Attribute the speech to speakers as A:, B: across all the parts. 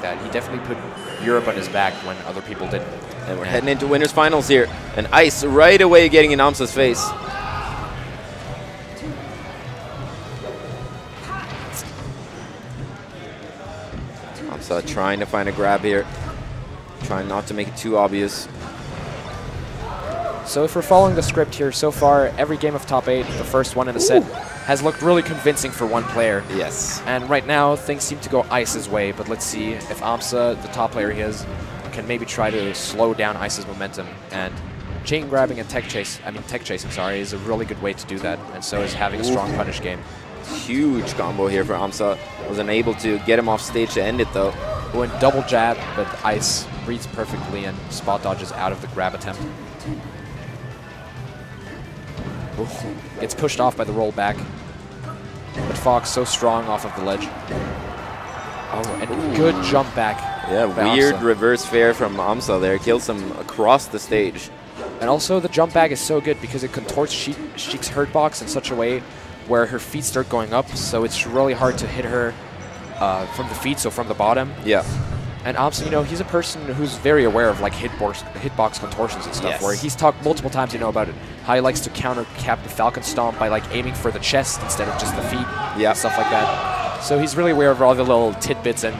A: that. He definitely put Europe on his back when other people didn't.
B: And we're heading into winners finals here. And Ice right away getting in Amsah's face. Amsah trying to find a grab here. Trying not to make it too obvious.
A: So if we're following the script here, so far, every game of top 8, the first one in the set, has looked really convincing for one player.
B: Yes.
A: And right now, things seem to go Ice's way, but let's see if Amsah, the top player he is, can maybe try to slow down Ice's momentum. And chain grabbing and tech chasing, sorry, is a really good way to do that, and so is having a strong punish game.
B: Huge combo here for Amsah. Was unable to get him off stage to end it, though.
A: When double jab, but Ice reads perfectly and spot dodges out of the grab attempt. Ooh, gets pushed off by the rollback. But Fox so strong off of the ledge. Oh, and good jump back.
B: Yeah, weird
A: Amsah.
B: reverse fair from Amsah there. Kills him across the stage.
A: And also the jump back is so good because it contorts Sheik's hurt box in such a way where her feet start going up, so it's really hard to hit her from the feet, so from the bottom.
B: Yeah.
A: And Amsah, you know, he's a person who's very aware of like hitbox contortions and stuff,
B: Yes.
A: where he's talked multiple times, you know, about it, how he likes to counter cap the Falcon Stomp by like aiming for the chest instead of just the feet, and stuff like that. So he's really aware of all the little tidbits and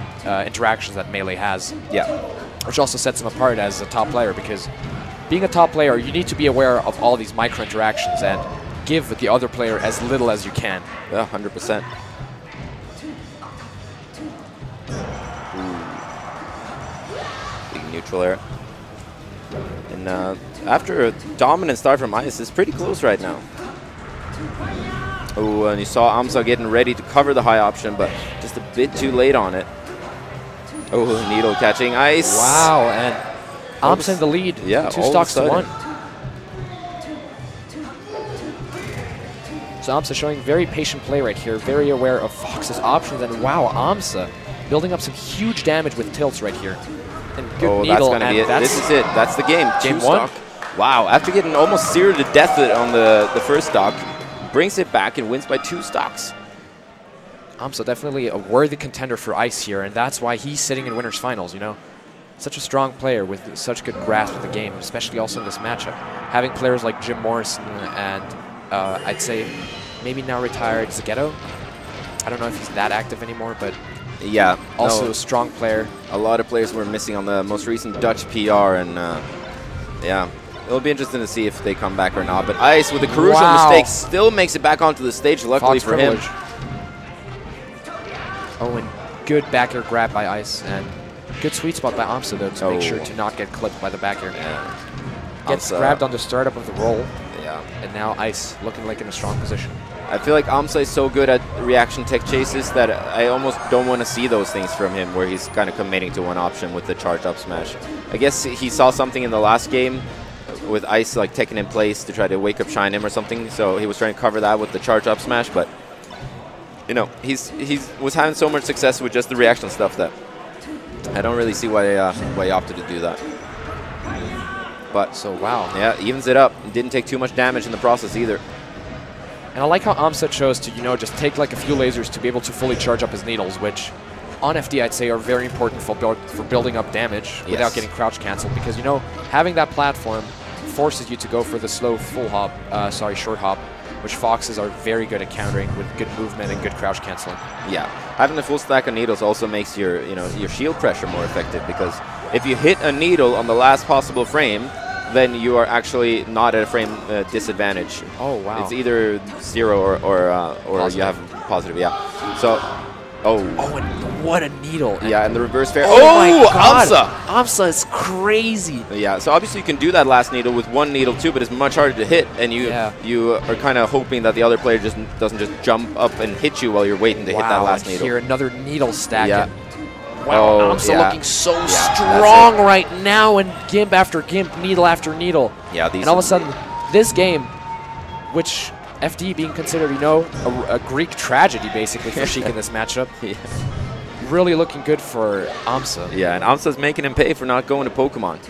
A: interactions that Melee has.
B: Yeah.
A: Which also sets him apart as a top player, because being a top player, you need to be aware of all these micro interactions and give the other player as little as you can.
B: Yeah, 100%. Big neutral air. And after a dominant start from Ice, it's pretty close right now. Oh, and you saw Amsah getting ready to cover the high option, but just a bit too late on it. Oh, needle catching Ice.
A: Wow, and Amsah in the lead.
B: Yeah,
A: 2 stocks to 1. So Amsah showing very patient play right here, very aware of Fox's options, and wow, Amsah building up some huge damage with tilts right here. And good needle,
B: that's gonna be it. This is it. That's the game.
A: Game 1.
B: Stock. Wow, after getting almost seared to death on the first stock, brings it back and wins by 2 stocks.
A: Amsah definitely a worthy contender for Ice here, and that's why he's sitting in winners finals, you know. Such a strong player with such good grasp of the game, especially also in this matchup. Having players like Jim Morrison and I'd say maybe now retired Zagetto. I don't know if he's that active anymore, but
B: yeah,
A: also a strong player.
B: A lot of players were missing on the most recent Dutch PR, and yeah, it'll be interesting to see if they come back or not. But Ice, with a crucial mistake, still makes it back onto the stage, luckily for him.
A: Oh, and good back air grab by Ice, and good sweet spot by Amsah, though, to make sure to not get clipped by the back air.
B: Yeah.
A: Gets grabbed on the startup of the roll.
B: Yeah.
A: And now Ice looking like in a strong position.
B: I feel like Amsah is so good at reaction tech chases that I almost don't want to see those things from him, where he's kind of committing to one option with the charge up smash. I guess he saw something in the last game with Ice like taking in place to try to wake up shine him or something, so he was trying to cover that with the charge up smash, but you know, he was having so much success with just the reaction stuff that I don't really see why he opted to do that. But
A: so wow,
B: yeah, evens it up. Didn't take too much damage in the process either.
A: And I like how Amsah chose to, you know, just take like a few lasers to be able to fully charge up his needles, which on FD I'd say are very important for building up damage without getting crouch canceled, because, you know, having that platform forces you to go for the slow full hop, short hop, which Foxes are very good at countering with good movement and good crouch canceling. Yeah,
B: having the full stack of needles also makes your your shield pressure more effective, because if you hit a needle on the last possible frame, then you are actually not at a frame disadvantage.
A: Oh wow!
B: It's either 0 or you have positive. Yeah. So,
A: and what a needle!
B: Yeah, and the reverse fair.
A: Oh my God!
B: Amsah!
A: Amsah is crazy.
B: Yeah. So obviously you can do that last needle with one needle too, but it's much harder to hit, and you are kind of hoping that the other player just doesn't just jump up and hit you while you're waiting to hit that last needle.
A: Here another needle stack.
B: Yeah.
A: Wow, Amsah looking so strong right now, and gimp after gimp, needle after needle.
B: Yeah,
A: and all of a sudden, this game, which FD being considered, you know, a Greek tragedy basically for Sheik in this matchup, really looking good for Amsah.
B: Yeah, and Amsah's making him pay for not going to Pokemon.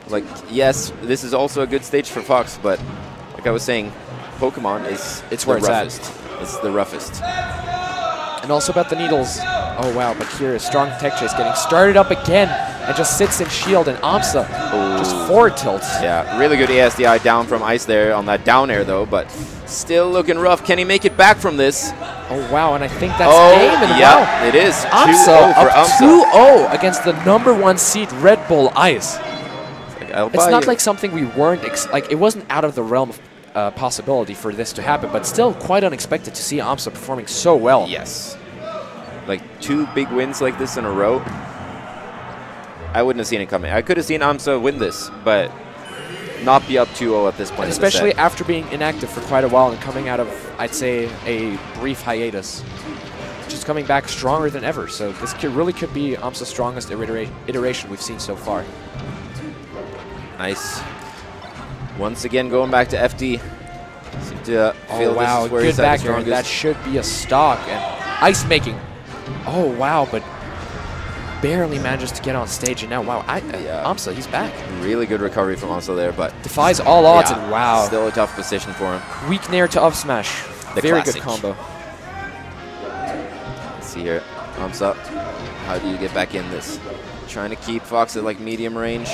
B: Like, yes, this is also a good stage for Fox, but like I was saying, Pokemon is
A: where it's
B: roughest. It's the roughest.
A: And also about the needles, Oh, wow, but here is strong tech chase getting started up again and just sits in shield, and Amsah just forward tilts.
B: Yeah, really good ASDI down from Ice there on that down air, though, but still looking rough. Can he make it back from this?
A: Oh, wow, and I think that's game. And
B: yeah,
A: wow,
B: it is.
A: Amsah
B: 2-0 for
A: up
B: Amsah.
A: 2-0 against the #1 seed Red Bull Ice. It's not like something we weren't, it wasn't out of the realm of possibility for this to happen, but still quite unexpected to see Amsah performing so well.
B: Yes. Like 2 big wins like this in a row. I wouldn't have seen it coming. I could have seen Amsah win this, but not be up 2-0 at this point.
A: And especially after being inactive for quite a while and coming out of, I'd say, a brief hiatus. Just coming back stronger than ever. So this really could be Amsah's strongest iteration we've seen so far.
B: Nice. Once again, going back to FD. Seem to feel
A: wow,
B: this is where
A: good
B: he's at
A: back
B: the
A: air.
B: strongest.
A: That should be a stock. And Ice making. Oh, wow, but barely manages to get on stage. And now, wow, Amsah, he's back.
B: Really good recovery from Amsah there, but
A: defies all odds, and wow.
B: Still a tough position for him.
A: Weak nair to up smash. Very good combo.
B: Let's see here. Amsah, how do you get back in this? Trying to keep Fox at like medium range.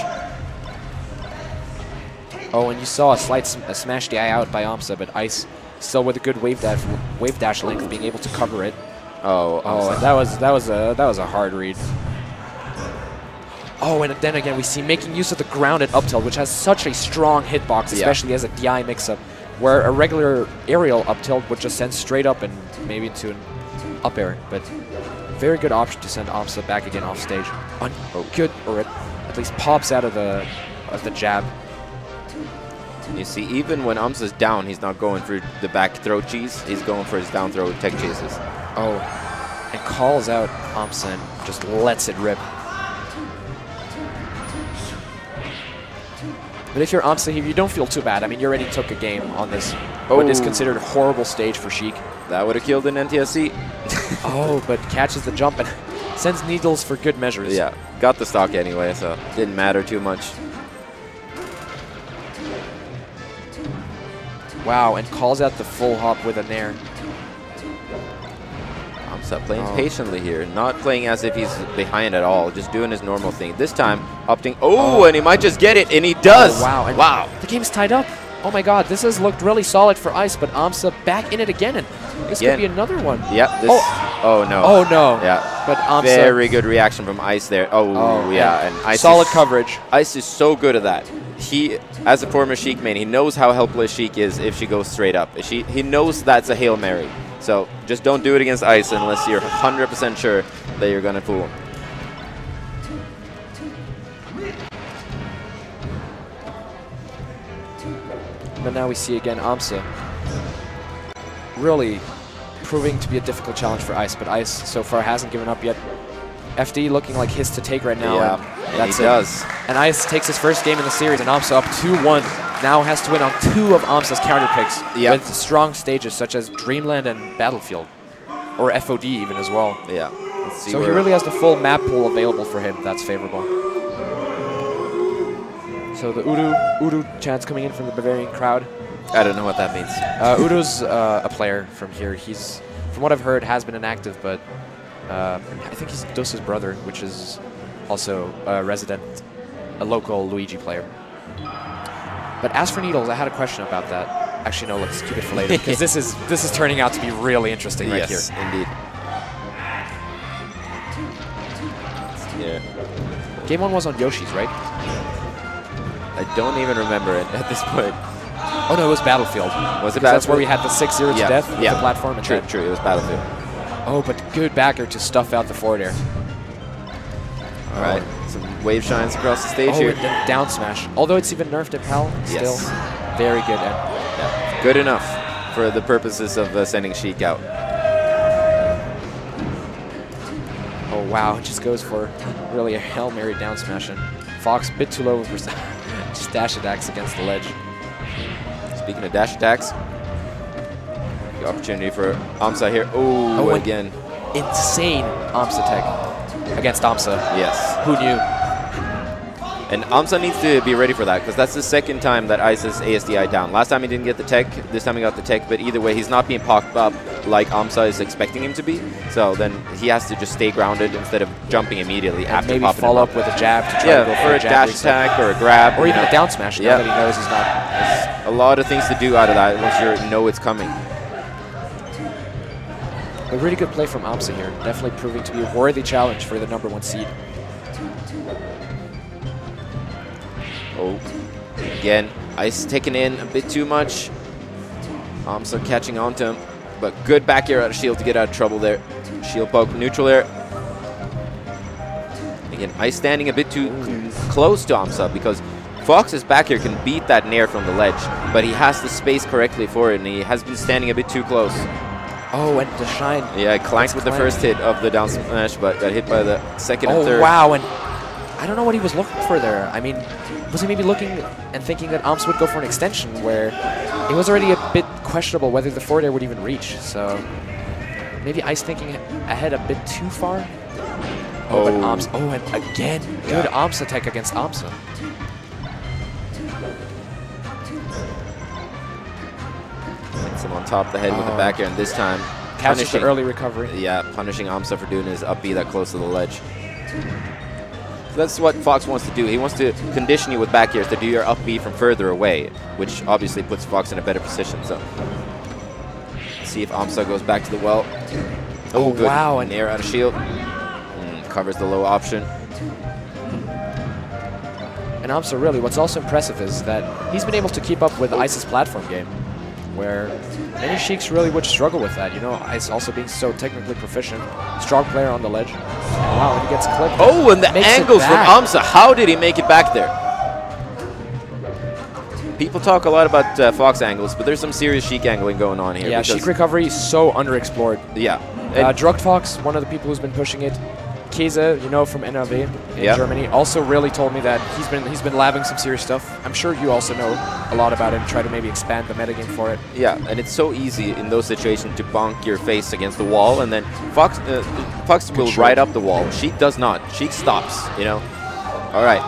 A: Oh, and you saw a slight smash DI out by Amsah, but Ice still with a good wave dash length, being able to cover it.
B: Oh,
A: and that was a hard read. Oh, and then again we see making use of the grounded up tilt, which has such a strong hitbox, especially as a DI mix-up, where a regular aerial up tilt would just send straight up and maybe into an up air. But very good option to send Amsah back again off stage. Good, or at least pops out of the jab.
B: You see, even when Amsah's down, he's not going for the back throw cheese. He's going for his down throw tech chases.
A: Oh, and calls out Amsah and just lets it rip. But if you're Amsah here, you don't feel too bad. I mean, you already took a game on this, what is considered a horrible stage for Sheik.
B: That would have killed an NTSC.
A: Oh, but catches the jump and sends needles for good measures.
B: Yeah, got the stock anyway, so didn't matter too much.
A: Wow, and calls out the full hop with a nair.
B: Amsah playing patiently here, not playing as if he's behind at all, just doing his normal thing. This time, opting, and he might just get it, and he does.
A: Oh, wow. And wow. The game's tied up. Oh my god, this has looked really solid for Ice, but Amsah back in it again, and this could be another one.
B: Yep. This, oh no.
A: Oh no.
B: Yeah.
A: But Amsah.
B: Very good reaction from Ice there. Oh yeah, and Ice
A: solid coverage.
B: Ice is so good at that. He, as a former Sheik main, he knows how helpless Sheik is if she goes straight up. He knows that's a Hail Mary. So just don't do it against Ice unless you're 100% sure that you're going to fool him.
A: But now we see again Amsah really proving to be a difficult challenge for Ice, but Ice so far hasn't given up yet. FD looking like his to take right now.
B: Yeah,
A: and
B: he does.
A: And Ice takes his first game in the series, and Amsah up 2-1. Now has to win on 2 of Amsah's counter picks with strong stages such as Dreamland and Battlefield, or FOD even as well.
B: Yeah.
A: So he really has the full map pool available for him. That's favorable. So the Udo chants coming in from the Bavarian crowd.
B: I don't know what that means.
A: Udo's a player from here. He's, from what I've heard, has been inactive, but I think he's Dus's brother, which is also a local Luigi player. But as for Needles, I had a question about that. Actually, no, let's keep it for later, because this is turning out to be really interesting right here.
B: Yes, indeed. Yeah.
A: Game 1 was on Yoshi's, right?
B: I don't even remember it at this point.
A: Oh no, it was Battlefield.
B: Was it Battlefield?
A: That's where we had the 6-0 to death with the platform.
B: True, it was Battlefield.
A: Oh, but good backer to stuff out the forward air.
B: All right, some wave shines across the stage here.
A: And then down smash. Although it's even nerfed at PAL, still very good.
B: Good enough for the purposes of sending Sheik out.
A: Oh wow, it just goes for really a Hail Mary down smash, and Fox a bit too low for just dash attacks against the ledge.
B: Speaking of dash attacks, the opportunity for Amsah here. Oh, again.
A: Insane Amsah tech against Amsah.
B: Yes.
A: Who knew?
B: And Amsah needs to be ready for that, because that's the second time that Ice is ASDI down. Last time he didn't get the tech, this time he got the tech, but either way, he's not being popped up like Amsah is expecting him to be. So then he has to just stay grounded instead of jumping immediately
A: and
B: after
A: maybe
B: popping
A: follow
B: him
A: up with a jab to try to go for
B: a dash attack or a grab.
A: Or even a down smash now that he knows he's not.
B: There's a lot of things to do out of that once you know it's coming.
A: A really good play from Amsah here. Definitely proving to be a worthy challenge for the #1 seed.
B: Oh, again, Ice taking in a bit too much. Amsah catching on to him, but good back air out of shield to get out of trouble there. Shield poke, neutral air. Again, Ice standing a bit too close to Amsah, because Fox's back air can beat that nair from the ledge, but he has to space correctly for it, and he has been standing a bit too close.
A: Oh, and the shine.
B: Yeah, clanked with the first hit of the down smash, but got hit by the second and third.
A: Oh, wow, and I don't know what he was looking for there. I mean, was he maybe looking and thinking that Amsah would go for an extension, where it was already a bit questionable whether the forward air would even reach. So maybe Ice thinking ahead a bit too far. Oh, but Amsah. Oh, and again, good Amsah tech against Amsah.
B: Hits him on top of the head with the back air, and this time
A: catches the early recovery.
B: Yeah, punishing Amsah for doing his up B that close to the ledge. That's what Fox wants to do. He wants to condition you with back airs to do your up B from further away, which obviously puts Fox in a better position. So, let's see if Amsah goes back to the well. Oh, good.
A: Wow.
B: And air out of shield. Covers the low option.
A: And Amsah, really, what's also impressive is that he's been able to keep up with Ice's platform game, where many Sheiks really would struggle with that. You know, Ice also being so technically proficient, strong player on the ledge. And wow, when he gets clipped.
B: Oh, and the angles from Amsah. How did he make it back there? People talk a lot about Fox angles, but there's some serious Sheik angling going on here.
A: Yeah, Sheik recovery is so underexplored.
B: Yeah.
A: Drugged Fox, one of the people who's been pushing it. Keza, you know, from NRV in Germany, also really told me that he's been labbing some serious stuff. I'm sure you also know a lot about him. Try to maybe expand the metagame for it.
B: Yeah, and it's so easy in those situations to bonk your face against the wall, and then Fox will ride up the wall. Sheik does not. Sheik stops. You know. All right,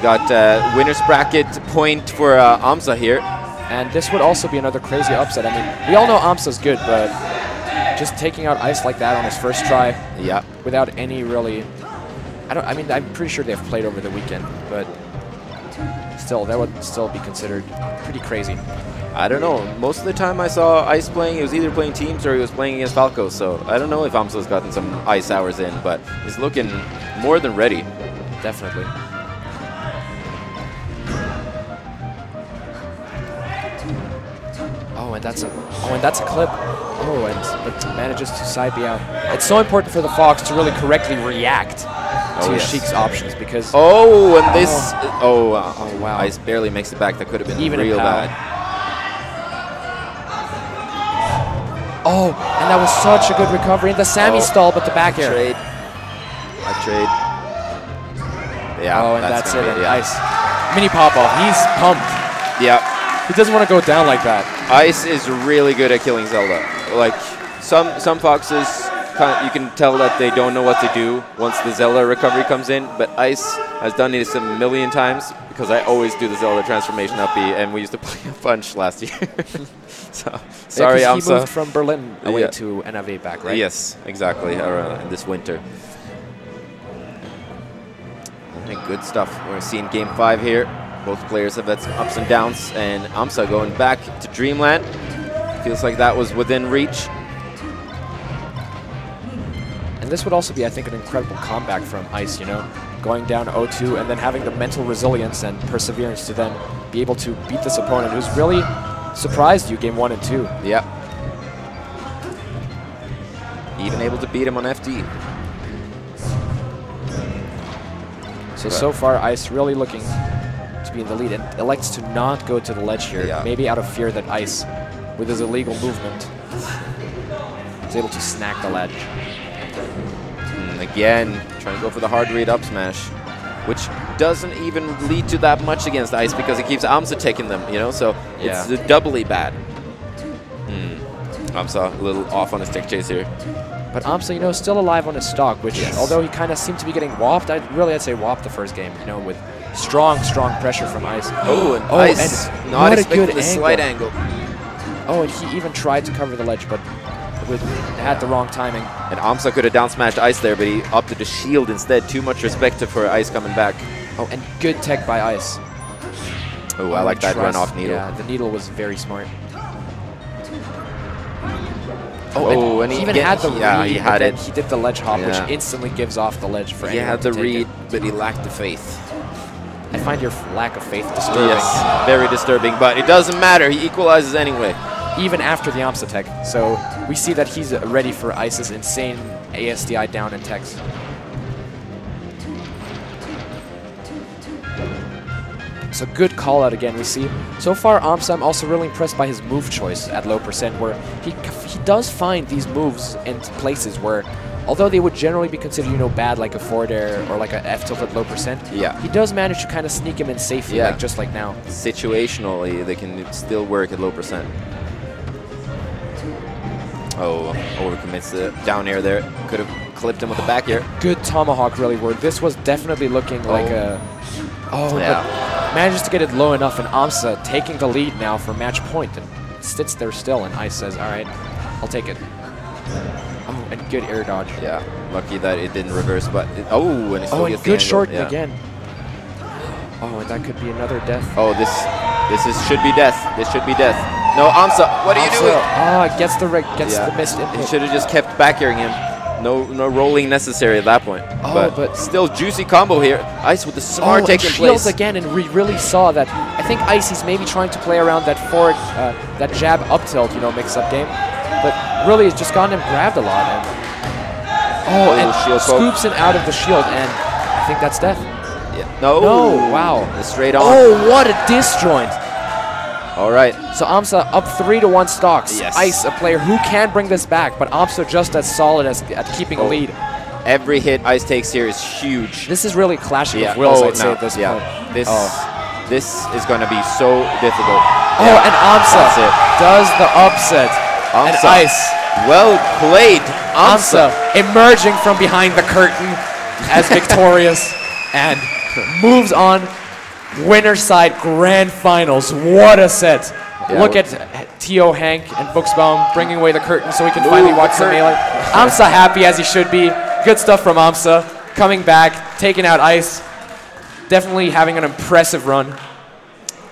B: got winner's bracket point for Amsah here,
A: and this would also be another crazy upset. I mean, we all know Amsah's good, but just taking out Ice like that on his first try, without any really, I mean, I'm pretty sure they've played over the weekend, but still, that would still be considered pretty crazy.
B: I don't know. Most of the time I saw Ice playing, he was either playing teams or he was playing against Falco, so I don't know if Amsah's gotten some Ice hours in, but he's looking more than ready.
A: Definitely. Oh, and that's a clip. Oh, but manages to side B out. It's so important for the Fox to really correctly react to Sheik's options, because...
B: Oh, and this... Oh, wow. Ice barely makes it back. That could have been
A: even
B: real bad.
A: Oh, and that was such a good recovery. And the Sammy stall, but the back air.
B: Back trade. Yeah.
A: Oh, and that's it. And Ice. Mini pop-off. He's pumped.
B: Yeah.
A: He doesn't want to go down like that.
B: Ice is really good at killing Zelda. Like, some Foxes, you can tell that they don't know what to do once the Zelda recovery comes in, but Ice has done this a million times, because I always do the Zelda transformation up B, and we used to play a bunch last year. So, sorry, Amsah.
A: He moved from Berlin away to NRV back, right?
B: Yes, exactly, this winter. Good stuff. We're seeing Game 5 here. Both players have had some ups and downs, and Amsah going back to Dreamland. Feels like that was within reach.
A: And this would also be, I think, an incredible comeback from Ice, you know, going down 0-2 and then having the mental resilience and perseverance to then be able to beat this opponent who's really surprised you Game 1 and 2.
B: Yeah. Even able to beat him on FD.
A: So far, Ice really looking to be in the lead and elects to not go to the ledge here, maybe out of fear that Ice, with his illegal movement, is able to snack the ledge.
B: And again, trying to go for the hard read up smash, which doesn't even lead to that much against Ice because it keeps Amsah taking them, you know, so it's doubly bad. Amsah a little off on his tech chase here.
A: But Amsah, you know, still alive on his stock, which, although he kind of seemed to be getting whopped, I'd say whopped the first game, you know, with strong pressure from Ice.
B: Oh, and Ice not expecting the slight angle.
A: Oh, and he even tried to cover the ledge, but had the wrong timing.
B: And Amsah could have down smashed Ice there, but he opted to shield instead. Too much respect for Ice coming back.
A: Oh, and good tech by Ice.
B: Oh, I like that run off needle.
A: Yeah, the needle was very smart.
B: Oh, and
A: he even had the read.
B: He had it.
A: He did the ledge hop, which instantly gives off the ledge for anyone.
B: He had the read, but he lacked the faith.
A: I find your lack of faith disturbing.
B: Yes, very disturbing, but it doesn't matter. He equalizes anyway.
A: Even after the Amsah tech. So we see that he's ready for Ice's insane ASTI down and techs. So good call out again, we see. So far, Amsah, I'm also really impressed by his move choice at low percent, where he does find these moves in places where, although they would generally be considered, you know, bad, like a forward air or like a F tilt at low percent, he does manage to kind of sneak him in safely, like just like now.
B: Situationally, they can still work at low percent. Oh, overcommits the down air there. Could have clipped him with the back air.
A: Good tomahawk really worked. This was definitely looking like a... Manages to get it low enough, and Amsah taking the lead now for match point, and sits there still, and Ice says, all right, I'll take it. Oh, and good air dodge.
B: Yeah, lucky that it didn't reverse, but... and it still gets
A: good short again. Oh, and that could be another death.
B: Oh, this should be death. This should be death. No, Amsah, what are you doing?
A: Gets the missed input.
B: He should have just kept back airing him. No rolling necessary at that point. But still juicy combo here. Ice with the smart taking place.
A: Again, and we really saw that. I think Ice, he's maybe trying to play around that forward, that jab up tilt, you know, mix-up game. But really, it's just gotten him grabbed a lot. And,
B: shield
A: scoops it out of the shield, and I think that's death.
B: Yeah. No,
A: wow.
B: Straight on.
A: Oh, what a disjoint.
B: All right.
A: So Amsah up 3-1 stocks.
B: Yes.
A: Ice, a player who can bring this back, but Amsah just as solid at keeping a lead.
B: Every hit Ice takes here is huge.
A: This is really clashing of wills, I'd say, at this point.
B: This is going to be so difficult.
A: Oh, and Amsah does the upset. And Ice.
B: Well played.
A: Amsah emerging from behind the curtain as victorious and moves on. Winner's side grand finals. What a set. Yeah, look at T.O. Hank and Buxbaum bringing away the curtain so we can finally watch some melee. Amsah happy as he should be. Good stuff from Amsah. Coming back, taking out Ice. Definitely having an impressive run.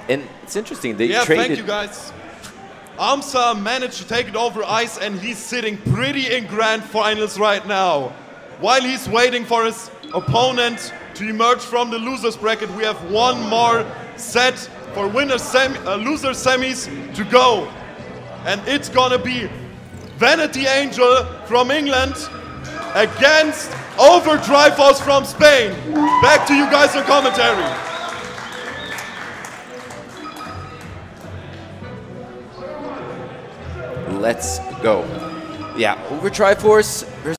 B: And it's interesting.
C: They traded. Thank you guys. Amsah managed to take it over Ice, and he's sitting pretty in grand finals right now. While he's waiting for his opponent to emerge from the losers bracket, we have one more set for loser semis to go. And it's gonna be Vanity Angel from England against Overdrive House from Spain. Back to you guys on commentary.
B: Let's go. Yeah, Overdrive Force versus